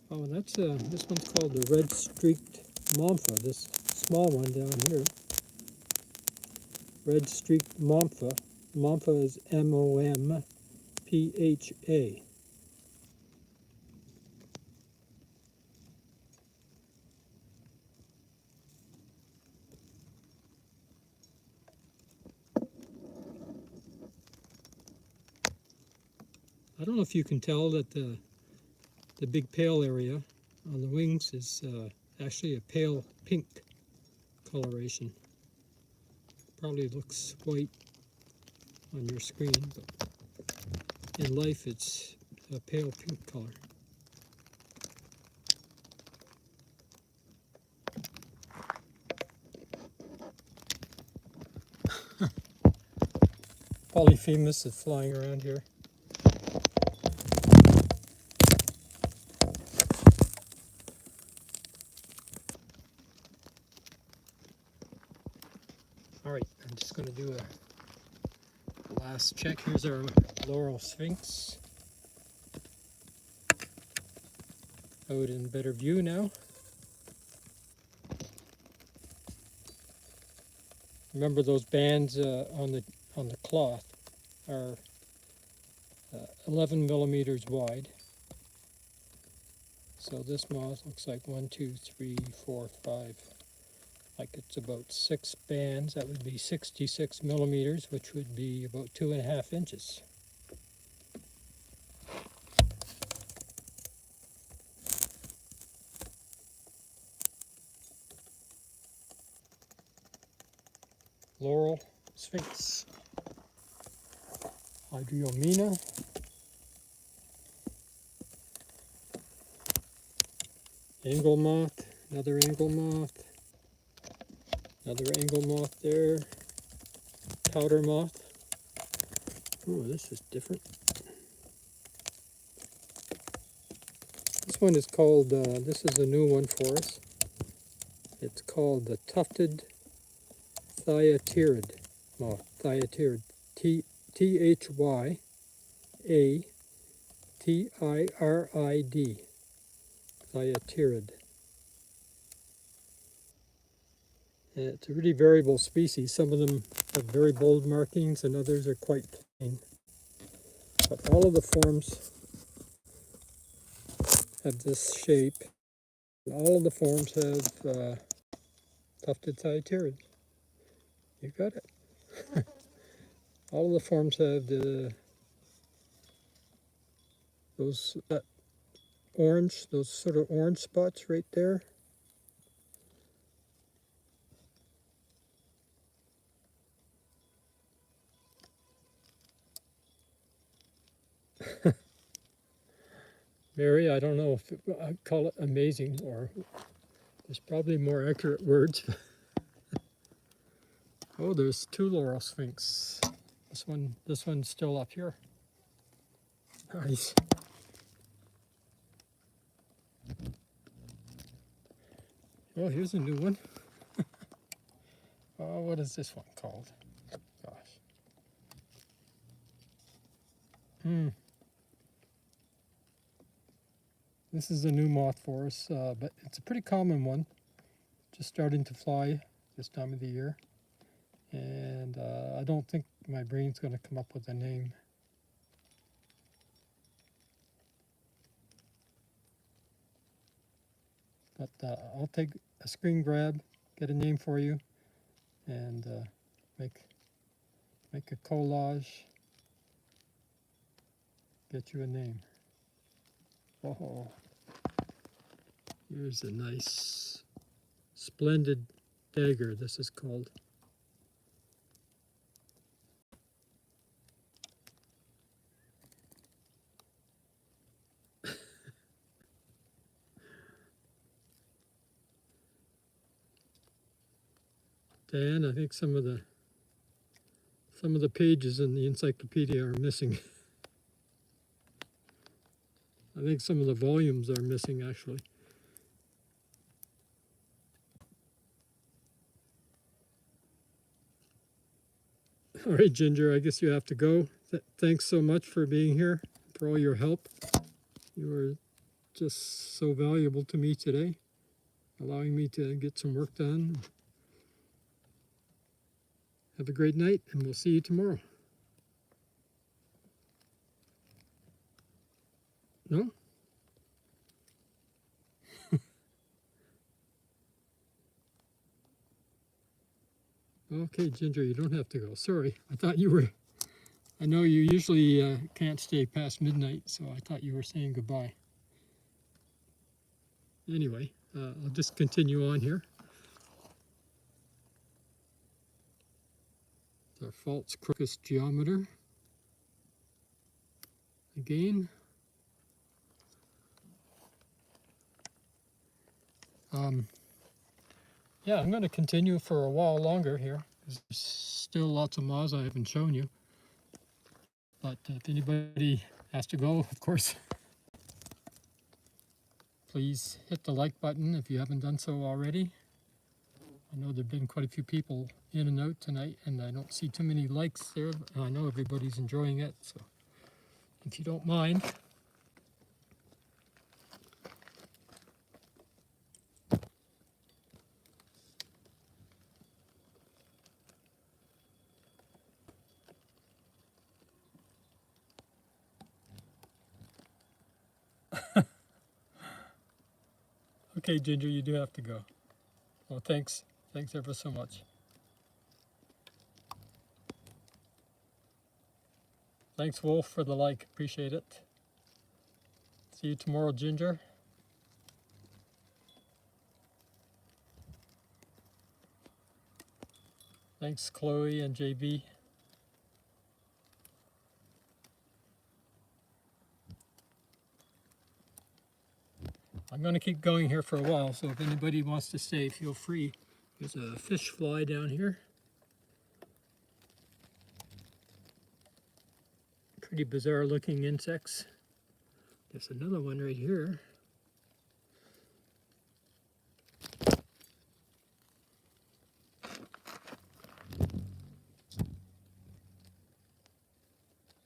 Oh, that's this one's called the red-streaked mompha. This small one down here. Red-streaked mompha. Mompha is M-O-M-P-H-A. I don't know if you can tell that the big pale area on the wings is actually a pale pink coloration. Probably looks white on your screen, but in life it's a pale pink color. Polyphemus is flying around here. Alright, I'm just going to do a last check. Here's our laurel sphinx. Out in better view now. Remember those bands on the cloth are 11 millimeters wide. So this moth looks like 1, 2, 3, 4, 5. Like it's about 6 bands. That would be 66 millimeters, which would be about 2.5 inches. Laurel sphinx. Hydriomena. Angle moth. Another angle moth. Another angle moth there. Powder moth. Oh, this is different. This one is called, this is a new one for us. It's called the tufted Thyatira moth. Thyatira, T T-H-Y-A-T-I-R-I-D. Thyatirid. And it's a really variable species. Some of them have very bold markings and others are quite plain. But all of the forms have this shape. And all of the forms have tufted thyatirid. You got it. All of the forms have those orange, those sort of orange spots right there. Mary, I don't know if I'd call it amazing, or there's probably more accurate words. Oh, there's two laurel sphinx. This one's still up here. Nice. Oh, here's a new one. Oh, what is this one called? Gosh. This is a new moth for us, but it's a pretty common one. Just starting to fly this time of the year. And I don't think my brain's going to come up with a name. But I'll take a screen grab, get a name for you, and make a collage, get you a name. Oh, here's a nice, splendid dagger, this is called. Dan, I think some of the pages in the encyclopedia are missing. I think some of the volumes are missing, actually. All right, Ginger, I guess you have to go. Thanks so much for being here, for all your help. You were just so valuable to me today, allowing me to get some work done. Have a great night, and we'll see you tomorrow. No? Okay, Ginger, you don't have to go. Sorry, I thought you were... I know you usually can't stay past midnight, so I thought you were saying goodbye. Anyway, I'll just continue on here. Our false crocus geometer. Again. Yeah, I'm going to continue for a while longer here. There's still lots of moths I haven't shown you. But if anybody has to go, of course, please hit the like button if you haven't done so already. I know there have been quite a few people in and out tonight, and I don't see too many likes there. I know everybody's enjoying it, so if you don't mind. Okay, Ginger, you do have to go. Well, thanks. Thanks ever so much. Thanks, Wolf, for the like. Appreciate it. See you tomorrow, Ginger. Thanks, Chloe and JB. I'm going to keep going here for a while, so if anybody wants to stay, feel free. There's a fish fly down here. Pretty bizarre looking insects. There's another one right here.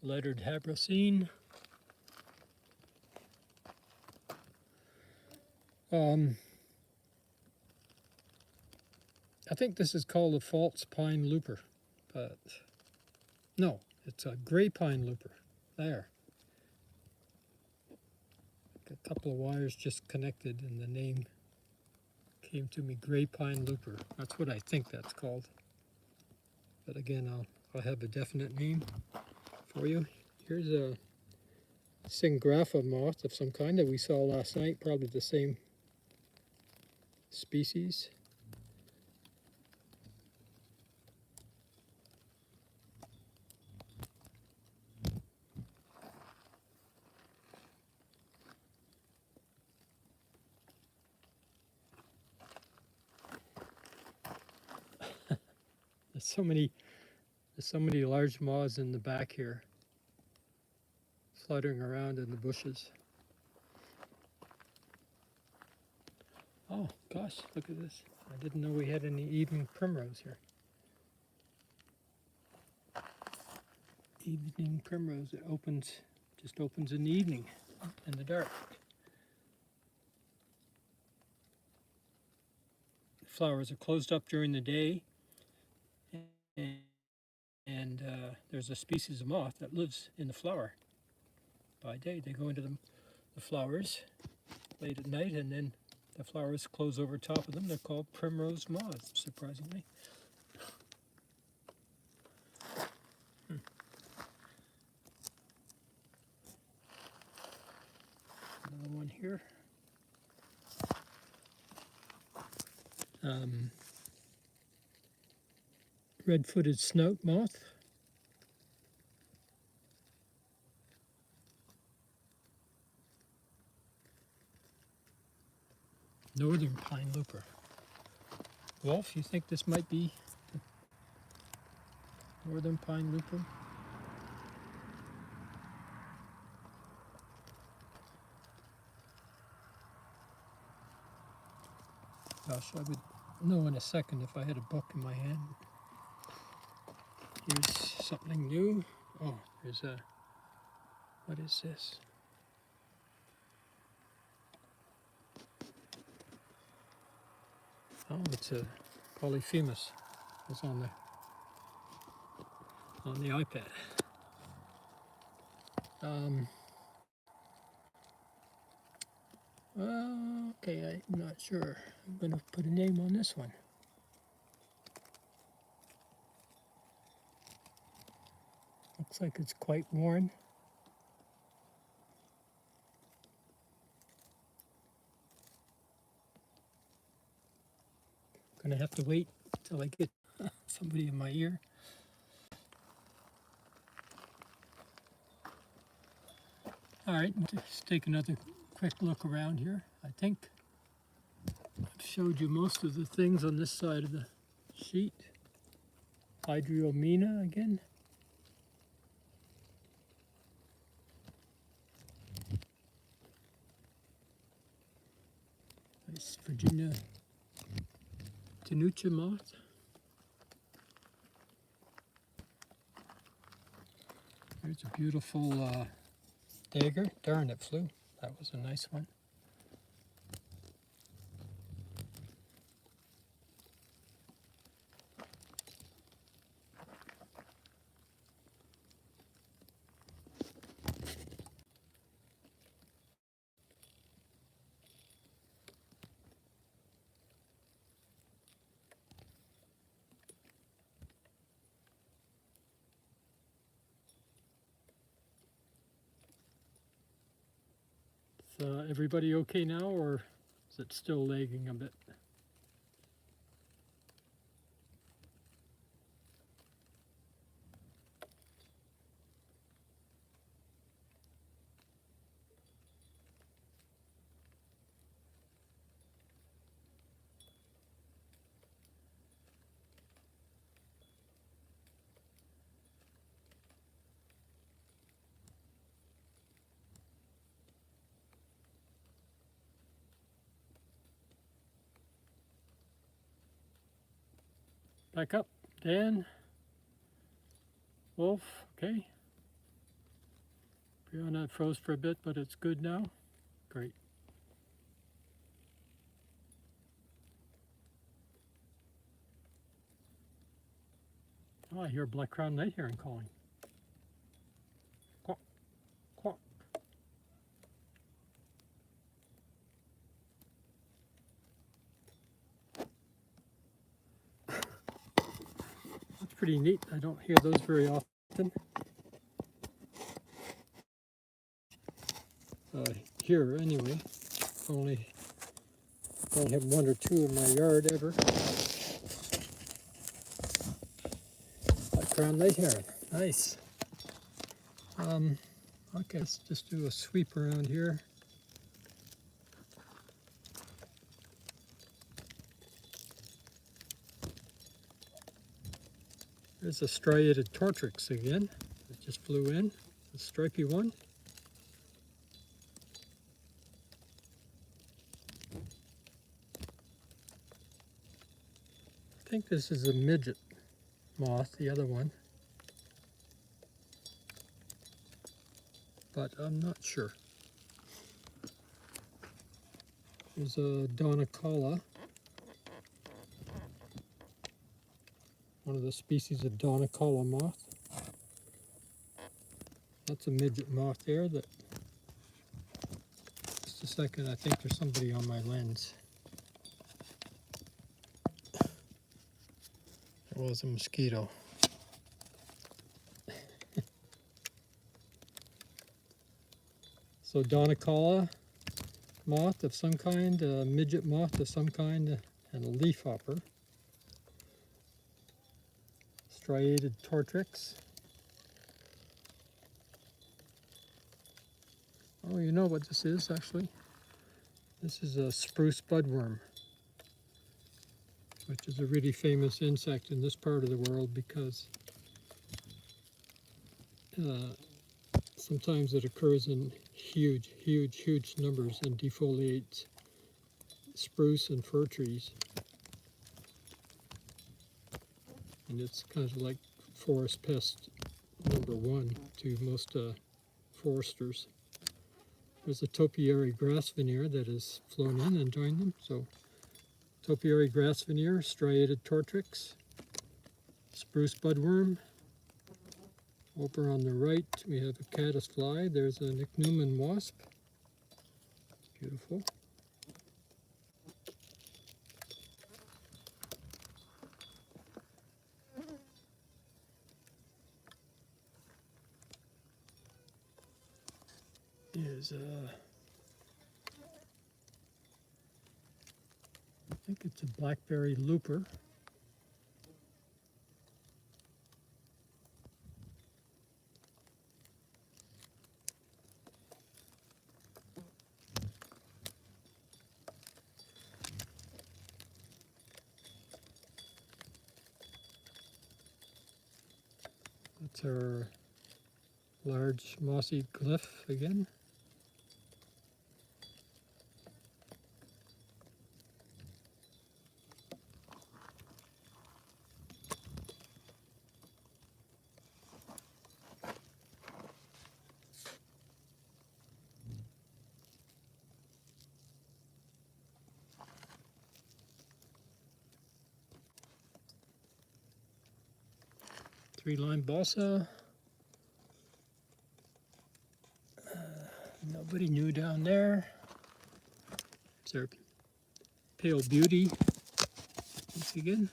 lettered habracine. I think this is called a false pine looper, but no, it's a gray pine looper. There. A couple of wires just connected and the name came to me, gray pine looper. That's what I think that's called. But again, I'll have a definite name for you. Here's a Syngrapha moth of some kind that we saw last night, probably the same species. There's so many large moths in the back here, fluttering around in the bushes. Oh gosh, look at this. I didn't know we had any evening primrose here. Evening primrose, it just opens in the evening, in the dark. The flowers are closed up during the day, and there's a species of moth that lives in the flower by day. They go into the flowers late at night, and then the flowers close over top of them. They're called primrose moths, surprisingly. Another one here. Red-footed snout moth. Northern pine looper. Wolf, you think this might be the northern pine looper? Gosh, I would know in a second if I had a book in my hand. Here's something new. Oh, there's a, what is this? Oh, it's a Polyphemus. It's on the iPad. Okay, I'm not sure. I'm going to put a name on this one. Looks like it's quite worn. Gonna have to wait till I get somebody in my ear. All right, let's take another quick look around here. I think I've showed you most of the things on this side of the sheet. Hydriomena again. Nice Virginia Tenuta moth. There's a beautiful dagger. Darn, it flew. That was a nice one. Is everybody okay now, or is it still lagging a bit? Back up, Dan, Wolf, okay. Brianna, it froze for a bit, but it's good now. Great. Oh, I hear a black-crowned night heron calling. Quack, quack. That's pretty neat. I don't hear those very often. Here, anyway. Only have one or two in my yard ever. Black-crowned night heron. Nice. Okay, let's just do a sweep around here. There's a striated tortrix again. It just flew in, a stripy one. I think this is a midget moth, the other one, but I'm not sure. There's a Donicala, one of the species of Donicala moth. That's a midget moth there. That, just a second, I think there's somebody on my lens. It was a mosquito. So Donicala moth of some kind, a midget moth of some kind, and a leafhopper. Striated tortrix. Oh, you know what this is actually? This is a spruce budworm, which is a really famous insect in this part of the world because sometimes it occurs in huge numbers and defoliates spruce and fir trees. And it's kind of like forest pest #1 to most foresters. There's a topiary grass veneer that has flown in and joined them. So topiary grass veneer, striated tortrix, spruce budworm. Over on the right we have a caddisfly. There's a Ichneumon wasp. Beautiful. Is I think it's a blackberry looper. That's our large mossy glyph again. Three-line balsa. Nobody new down there. There's our pale beauty once again.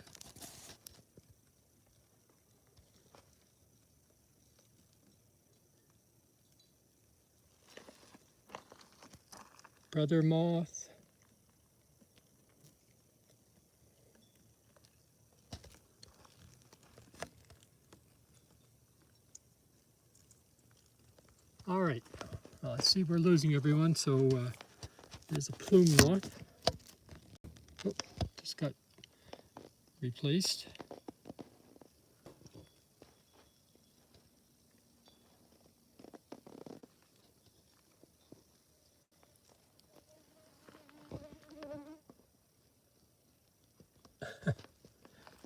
Brother moth. All right, I see we're losing everyone, so there's a plume moth. Oh, just got replaced.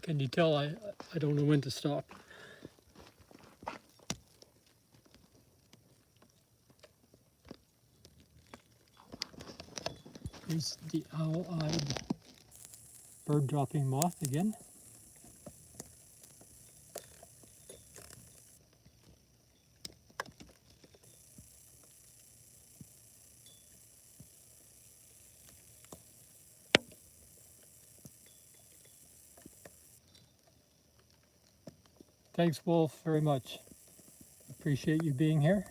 Can you tell I don't know when to stop? Here's the owl-eyed bird-dropping moth again. Thanks, Wolf, very much. Appreciate you being here.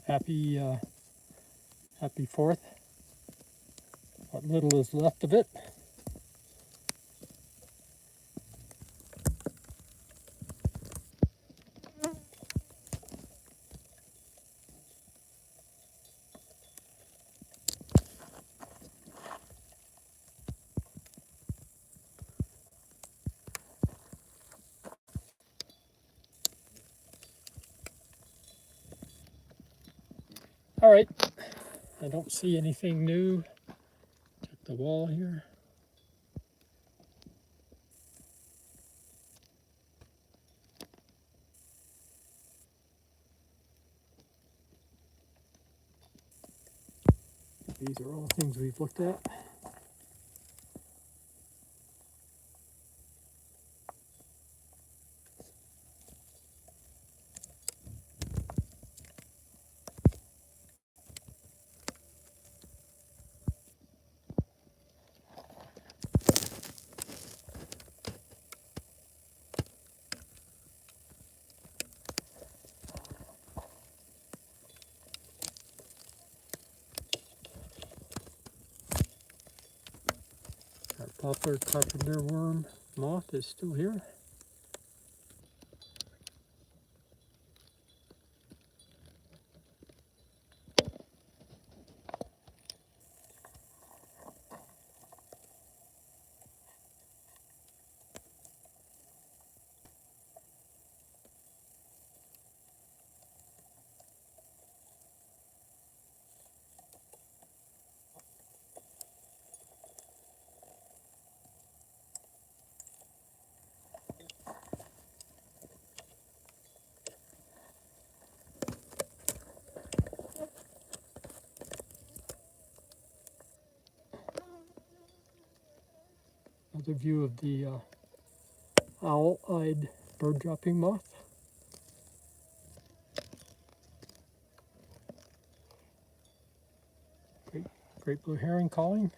Happy 4th. What little is left of it. All right, I don't see anything new. Check the wall here. These are all things we've looked at. Our poplar carpenter worm moth is still here. Another view of the owl-eyed bird-dropping moth. Great blue heron calling.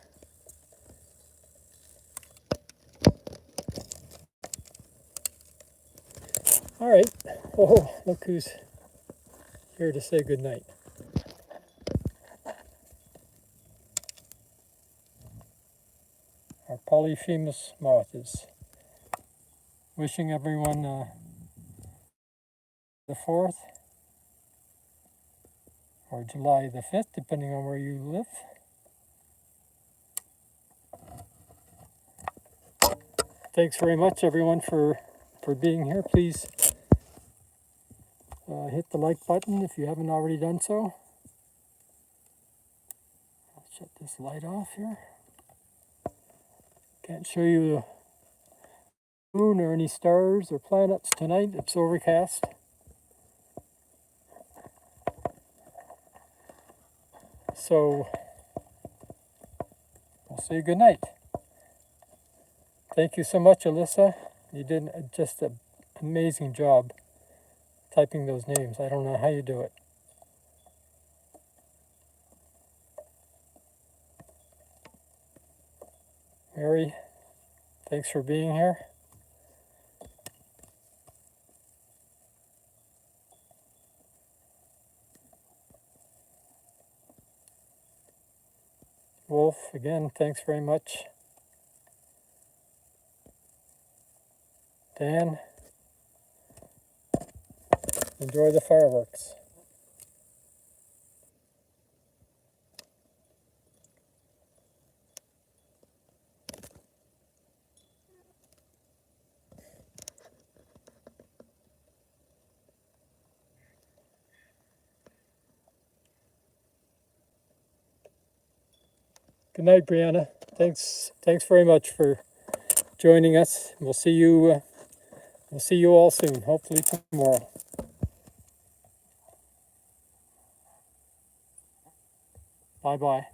All right. Oh, look who's here to say goodnight. Our polyphemus moth is wishing everyone the 4th or July the 5th, depending on where you live. Thanks very much, everyone, for being here. Please hit the like button if you haven't already done so. I'll shut this light off here. Can't show you the moon or any stars or planets tonight. It's overcast. So I'll say good night. Thank you so much, Alyssa. You did just an amazing job typing those names. I don't know how you do it. Mary, thanks for being here. Wolf, again, thanks very much. Dan, enjoy the fireworks. Good night, Brianna. Thanks very much for joining us. We'll see you all soon, hopefully tomorrow. Bye-bye.